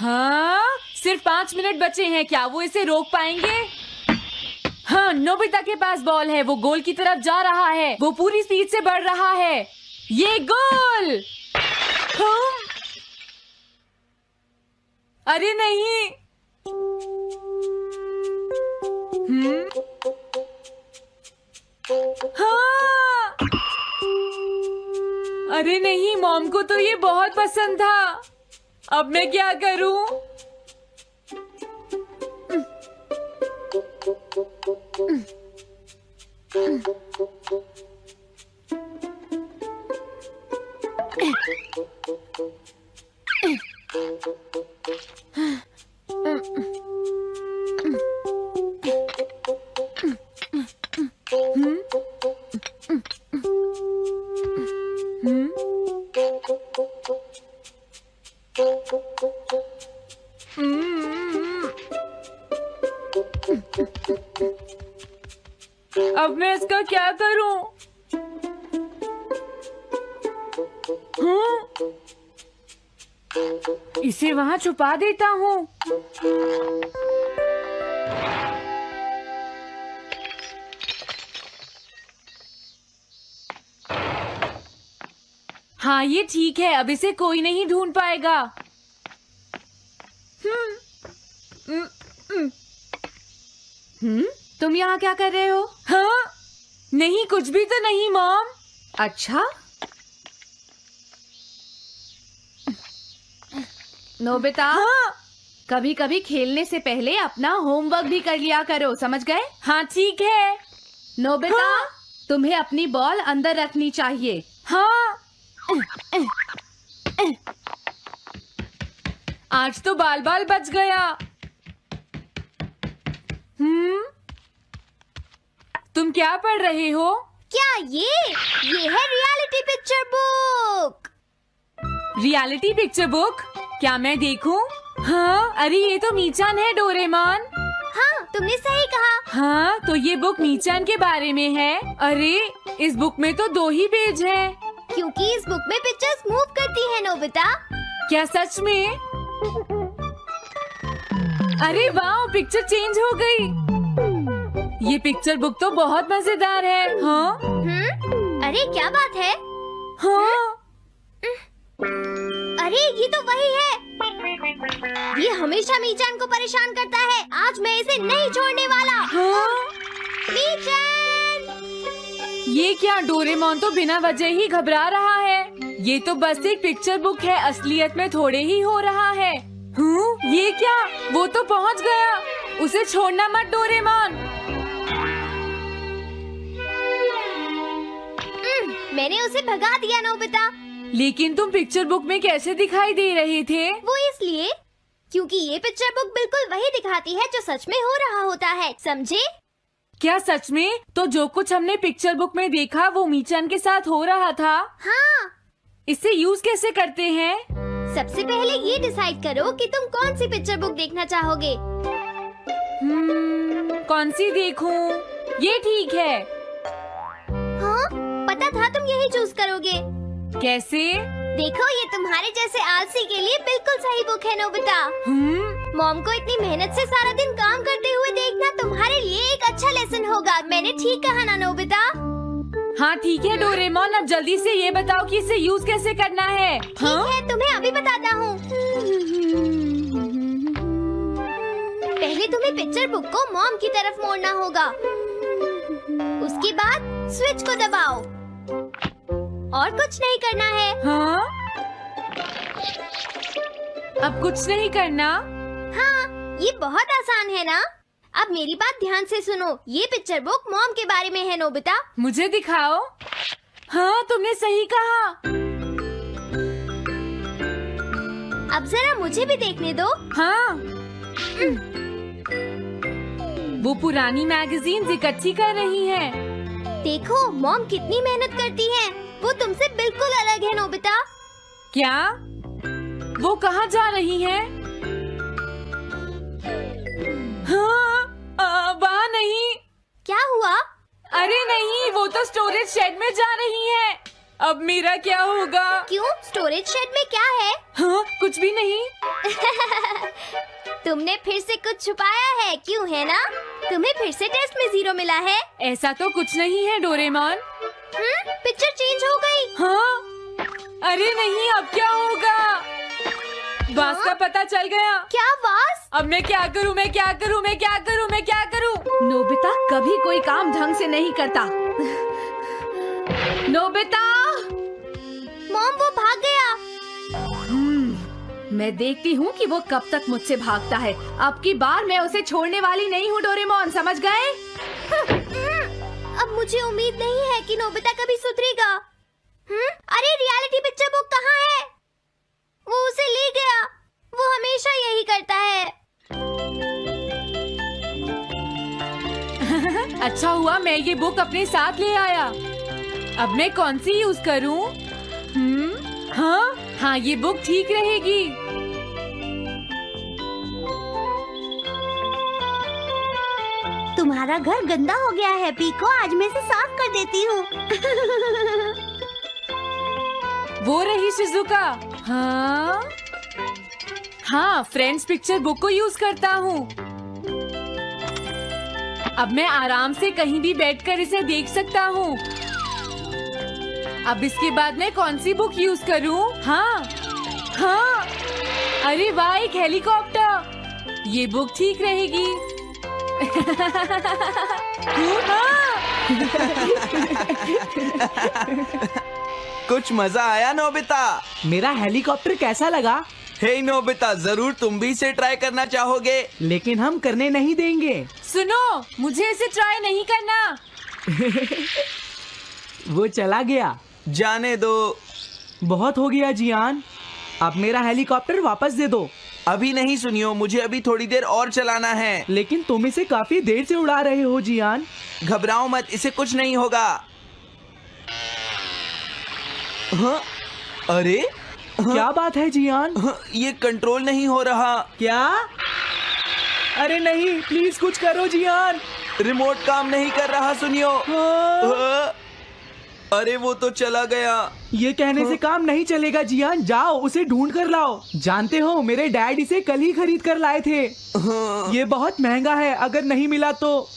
हाँ, सिर्फ 5 मिनट बचे हैं। क्या वो इसे रोक पाएंगे? हाँ, नोबिता के पास बॉल है। वो गोल की तरफ जा रहा है। वो पूरी स्पीड से बढ़ रहा है। ये गोल! हाँ? अरे नहीं! हाँ! अरे नहीं, मॉम को तो ये बहुत पसंद था। अब मैं क्या करूं? अब मैं इसका क्या करूं? इसे वहां छुपा देता हूं। हाँ, ये ठीक है। अब इसे कोई नहीं ढूंढ पाएगा। तुम यहाँ क्या कर रहे हो? हाँ? नहीं, कुछ भी तो नहीं मॉम। अच्छा, नोबिता, हाँ? कभी कभी खेलने से पहले अपना होमवर्क भी कर लिया करो, समझ गए? हाँ, ठीक है। नोबिता, हाँ? तुम्हें अपनी बॉल अंदर रखनी चाहिए। हाँ। आज तो बाल बाल बच गया। तुम क्या पढ़ रहे हो? क्या ये है reality picture book. Reality picture book? क्या मैं देखूं? हाँ, अरे ये तो मीचान है, डोरेमोन। हाँ, तुमने सही कहा। हाँ, तो ये बुक मीचान के बारे में है। अरे, इस बुक में तो 2 ही पेज हैं। क्योंकि इस बुक में पिक्चर्स मूव करती हैं, नोबिता। क्या सच में? अरे वाह, पिक्चर चेंज हो गई। ये पिक्चर बुक तो बहुत मजेदार है। हाँ? अरे क्या बात है? हाँ? अरे ये तो वही है। ये हमेशा मीचान को परेशान करता है। आज मैं इसे नहीं छोड़ने वाला। हाँ? मीचान! ये क्या, डोरेमोन तो बिना वजह ही घबरा रहा है। ये तो बस एक पिक्चर बुक है, असलियत में थोड़े ही हो रहा है। ये क्या? वो तो पहुंच गया। उसे छोड़ना मत, डोरेमोन। मैंने उसे भगा दिया, नोबिता। लेकिन तुम पिक्चर बुक में कैसे दिखाई दे रहे थे? वो इसलिए क्योंकि ये पिक्चर बुक बिल्कुल वही दिखाती है जो सच में हो रहा होता है, समझे? क्या सच में? तो जो कुछ हमने पिक्चर बुक में देखा वो मीचान के साथ हो रहा था? हाँ। इसे यूज कैसे करते हैं? सबसे पहले ये डिसाइड करो कि तुम कौन सी पिक्चर बुक देखना चाहोगे। कौन सी देखूं? ये ठीक है। हाँ, पता था तुम यही चूज करोगे। कैसे? देखो, ये तुम्हारे जैसे आलसी के लिए बिल्कुल सही बुक है, नोबिता। मॉम को इतनी मेहनत से सारा दिन काम करते हुए देखना तुम्हारे लिए एक अच्छा लेसन होगा। मैंने ठीक कहा ना, नोबिता? हाँ ठीक है डोरेमोन, अब जल्दी से ये बताओ कि इसे यूज कैसे करना है। ठीक है, तुम्हें अभी बताता हूँ। पहले तुम्हें पिक्चर बुक को मॉम की तरफ मोड़ना होगा। उसके बाद स्विच को दबाओ और कुछ नहीं करना है। हाँ? अब कुछ नहीं करना? हाँ, ये बहुत आसान है ना? अब मेरी बात ध्यान से सुनो। ये पिक्चर बुक मॉम के बारे में है, नोबिता। मुझे दिखाओ। हाँ, तुमने सही कहा। अब जरा मुझे भी देखने दो। हाँ। वो पुरानी मैगजीन्स इकट्ठी कर रही है। देखो, मॉम कितनी मेहनत करती है। वो तुमसे बिल्कुल अलग है, नोबिता। क्या? वो कहाँ जा रही है? हाँ, वहाँ नहीं। क्या हुआ? अरे नहीं, वो तो स्टोरेज शेड में जा रही है। अब मेरा क्या होगा? क्यों? स्टोरेज शेड में क्या है? हाँ, कुछ भी नहीं। तुमने फिर से कुछ छुपाया है, क्यों है ना? तुम्हें फिर से टेस्ट में 0 मिला है। ऐसा तो कुछ नहीं है डोरेमोन। पिक्चर चेंज हो गई। हाँ? अरे नहीं, अब क्या होगा? वास का पता चल गया। क्या वास? अब मैं क्या करूँ? मैं क्या करूँ? मैं क्या करूँ? मैं क्या करूँ? नोबिता कभी कोई काम ढंग से नहीं करता। नोबिता! मॉम, वो भाग गया। मैं देखती हूँ कि वो कब तक मुझसे भागता है। अब की बार मैं उसे छोड़ने वाली नहीं हूँ डोरेमोन, समझ गए? अब मुझे उम्मीद नहीं है कि नोबिता कभी सुधरेगा। अरे रियलिटी पिक्चर बुक कहाँ है? वो उसे ले गया। वो हमेशा यही करता है। अच्छा हुआ मैं ये बुक अपने साथ ले आया। अब मैं कौन सी यूज करूं? हाँ, ये बुक ठीक रहेगी। तुम्हारा घर गंदा हो गया है पीको, आज मैं इसे साफ कर देती हूँ। वो रही शिजुका। हाँ, फ्रेंड्स पिक्चर बुक को यूज करता हूँ। अब मैं आराम से कहीं भी बैठकर इसे देख सकता हूँ। अब इसके बाद मैं कौन सी बुक यूज करूँ? हाँ, अरे वाह, एक हेलीकॉप्टर। ये बुक ठीक रहेगी। कुछ मजा आया नोबिता? मेरा हेलीकॉप्टर कैसा लगा? हे नोबिता, जरूर तुम भी इसे ट्राई करना चाहोगे। लेकिन हम करने नहीं देंगे। सुनो, मुझे इसे ट्राई नहीं करना। वो चला गया। जाने दो। बहुत हो गया जियान, अब मेरा हेलीकॉप्टर वापस दे दो। अभी नहीं सुनियो, मुझे अभी थोड़ी देर और चलाना है। लेकिन तुम इसे काफी देर से उड़ा रहे हो जियान। घबराओ मत, इसे कुछ नहीं होगा। हाँ? अरे क्या बात है जियान? ये कंट्रोल नहीं हो रहा। क्या? अरे नहीं, प्लीज कुछ करो जियान। रिमोट काम नहीं कर रहा, सुनियो। अरे वो तो चला गया। ये कहने से काम नहीं चलेगा जियान, जाओ उसे ढूंढ कर लाओ। जानते हो, मेरे डैड इसे कल ही खरीद कर लाए थे। ये बहुत महंगा है, अगर नहीं मिला तो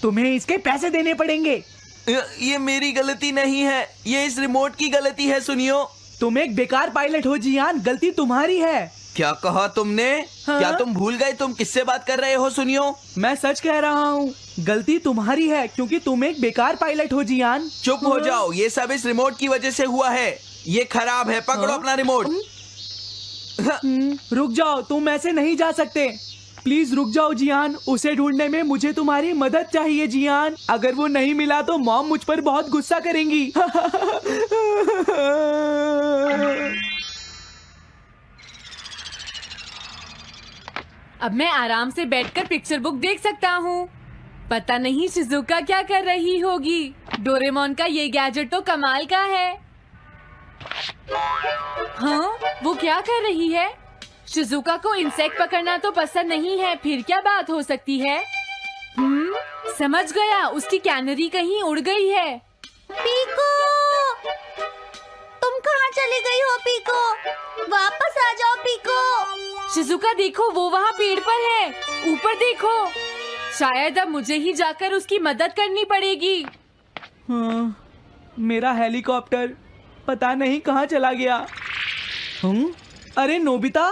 तुम्हें इसके पैसे देने पड़ेंगे। ये मेरी गलती नहीं है, ये इस रिमोट की गलती है, सुनियो। तुम एक बेकार पायलट हो जियान, गलती तुम्हारी है। क्या कहा तुमने? हाँ? क्या तुम भूल गए तुम किससे बात कर रहे हो? सुनियो, मैं सच कह रहा हूँ, गलती तुम्हारी है क्योंकि तुम एक बेकार पायलट हो जियान। चुप हो जाओ, ये सब इस रिमोट की वजह से हुआ है। ये खराब है, पकड़ो अपना रिमोट। रुक जाओ, तुम ऐसे नहीं जा सकते। प्लीज रुक जाओ जियान, उसे ढूंढने में मुझे तुम्हारी मदद चाहिए जियान। अगर वो नहीं मिला तो मॉम मुझ पर बहुत गुस्सा करेंगी। अब मैं आराम से बैठकर पिक्चर बुक देख सकता हूँ। पता नहीं शिजुका क्या कर रही होगी। डोरेमोन का ये गैजेट तो कमाल का है। हाँ, वो क्या कर रही है? शिजुका को इंसेक्ट पकड़ना तो पसंद नहीं है, फिर क्या बात हो सकती है? समझ गया, उसकी कैनरी कहीं उड़ गई है। पीको, तुम कहाँ चली गई हो पीको? वापस आ जाओ पीको। शिजुका देखो, वो वहाँ पेड़ पर है। ऊपर देखो। शायद अब मुझे ही जाकर उसकी मदद करनी पड़ेगी। हाँ, मेरा हेलीकॉप्टर पता नहीं कहाँ चला गया। अरे नोबिता,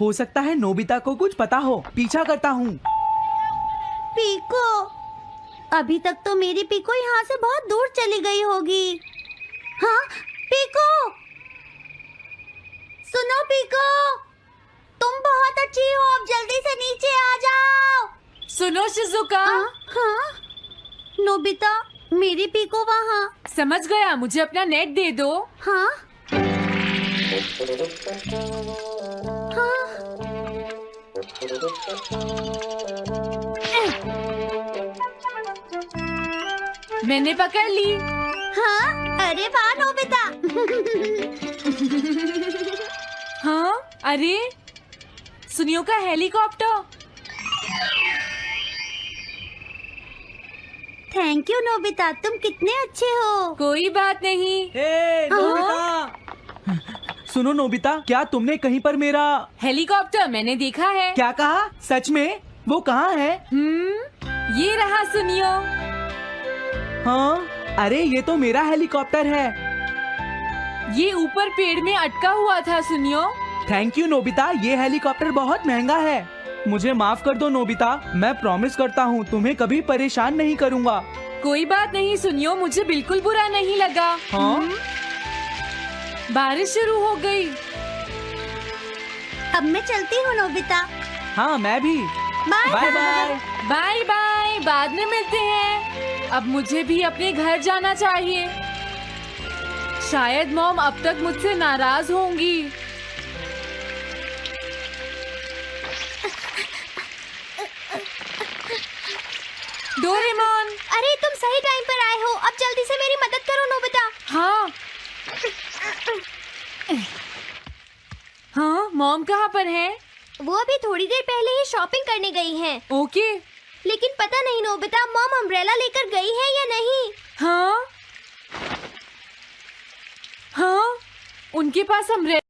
हो सकता है नोबिता को कुछ पता हो, पीछा करता हूँ। पीको, अभी तक तो मेरी पीको यहाँ से बहुत दूर चली गई होगी। हाँ पीको, सुनो पीको, तुम बहुत अच्छी हो, अब जल्दी से नीचे आ जाओ। सुनो शिजुका। हाँ? नोबिता, मेरी पीको वहाँ। समझ गया, मुझे अपना नेट दे दो। हाँ? मैंने पकड़ ली। हाँ? अरे वाह नोबिता। हाँ, अरे सुनियो का हेलीकॉप्टर। थैंक यू नोबिता, तुम कितने अच्छे हो। कोई बात नहीं। हे नोबिता, सुनो नोबिता, क्या तुमने कहीं पर मेरा हेलीकॉप्टर मैंने देखा है। क्या कहा? सच में? वो कहाँ है? ये रहा सुनियो। हाँ, अरे ये तो मेरा हेलीकॉप्टर है। ये ऊपर पेड़ में अटका हुआ था सुनियो। थैंक यू नोबिता, ये हेलीकॉप्टर बहुत महंगा है। मुझे माफ कर दो नोबिता, मैं प्रॉमिस करता हूँ तुम्हें कभी परेशान नहीं करूँगा। कोई बात नहीं सुनियो, मुझे बिल्कुल बुरा नहीं लगा। हाँ? बारिश शुरू हो गई। अब मैं चलती हूँ नोबिता। हाँ, मैं भी। Bye bye bye. Bye bye, बाद में मिलते हैं। अब मुझे भी अपने घर जाना चाहिए। शायद मॉम अब तक मुझसे नाराज होंगी। डोरेमोन। अरे तुम सही टाइम पर आए हो, अब जल्दी से मेरी मदद करो नोबिता। हाँ हाँ, मॉम कहाँ पर है? वो अभी थोड़ी देर पहले ही शॉपिंग करने गई हैं। ओके। लेकिन पता नहीं नोबिता, मॉम अम्ब्रेला लेकर गई है या नहीं। हाँ हाँ, उनके पास अम्ब्रेला